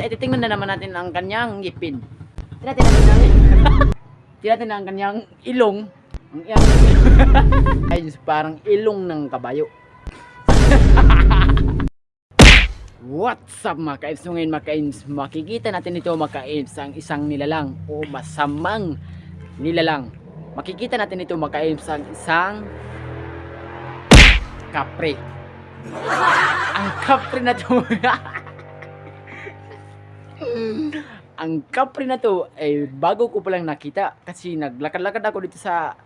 Titingnan na naman natin ang kanyang ngipin. Tinatin natin ang tinatin ang kanyang ilong. Ang iyang ay parang ilong ng kabayo. What's up mga ka-Ips? So ngayon mga ka-Ips, makikita natin ito mga ka-Ips ang isang nilalang o masamang nilalang. Makikita natin ito mga ka-Ips ang isang kapre. Ang kapre na to ang kapre na to ay bago ko palang nakita kasi naglakad-lakad ako dito sa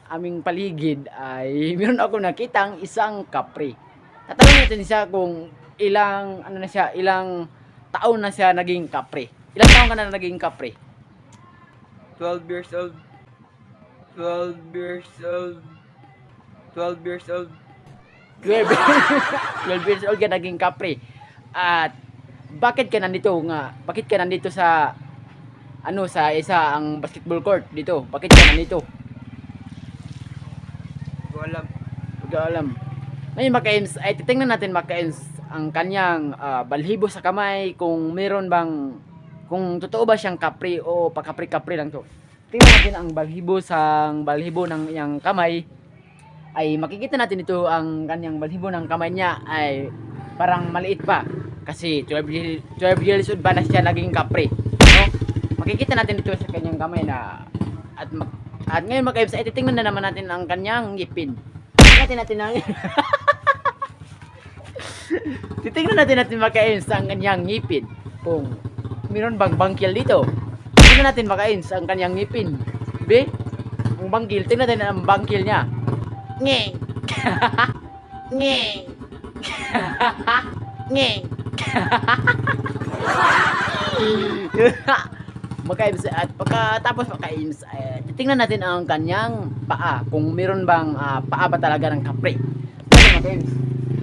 aming paligid ay meron ako nakitang isang kapre. Tatanungin natin siya kung ilang ilang taon na siya naging kapre. Ilang taon ka na naging kapre? 12 years old. 12 years old. 12 years old. 12 12 years old ka naging kapre. At bakit ka nandito sa sa isa ang basketball court dito? Bakit ka nandito? Hindi ko alam. Hindi ko alam. Ngayon mga ka-Ims, ay titingnan natin mga ka-Ims ang kanyang balhibo sa kamay, kung meron bang, kung totoo ba siyang kapre o pakapre-kapre lang to. Tingnan natin ang balhibo ng iyang kamay. Ay makikita natin ito, ang kanyang balhibo ng kamay niya ay parang maliit pa. Kasi 12 years old ba na siya naging kapre. No? Makikita natin ito sa kanyang kamay na at ngayon mga ka-Ims, ay titingnan na naman natin ang kanyang ngipin. Titingnan natin mga ka-Ims ang kanyang ngipin. Kung meron bang bangkil dito. Tingnan natin mga ka-Ims ang kanyang ngipin. Be? Ang bangkil, tingnan natin ang bangkil niya. Ngeng. Ngeng. Ngeng. Mga-ka-Ims, at pagkatapos mga-ka-Ims, tingnan natin ang kanyang paa. Kung meron bang paa ba talaga ng kapre. Mga-ka-Ims,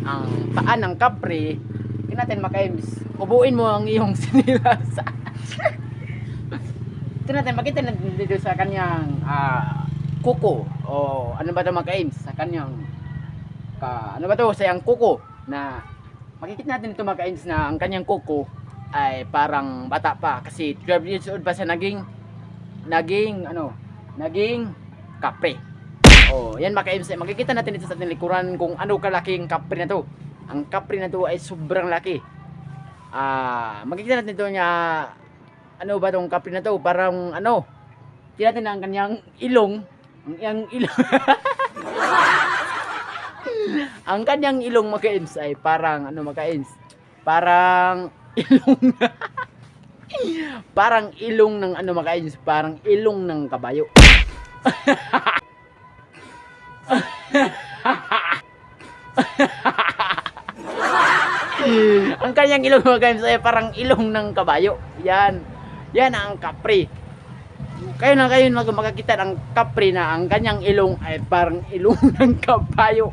ang paa ng kapre, tingnan natin mga-ka-Ims. Ubuin mo ang iyong sinilas. Tingnan natin, makita natin dito sa kanyang kuko. O ano ba ito mga-ka-Ims? Sa kanyang ano ba ito? Sa iyang kuko na makikita natin ito mga-ka-Ims na ang kanyang kuko ay parang bata pa kasi 12 years old pa siya naging kapre. Oh, yan mga ka-Ims, makikita natin ito sa ating likuran kung ano kalaking kapre na to. Ang kapre na to ay sobrang laki. Makikita natin ito niya, ano ba tong kapre na to? Parang tingnan natin ang kanyang ilong. Ang iyang ilong. Ang kanyang ilong mga ka-Ims ay parang mga ka-Ims, parang ilong parang ilong ng mga ka-Ims, parang ilong ng kabayo. Ang kanyang ilong mga ka-Ims ay parang ilong ng kabayo. Yan ang kapre. Kayo na makakita ng kapre na ang kanyang ilong ay parang ilong ng kabayo.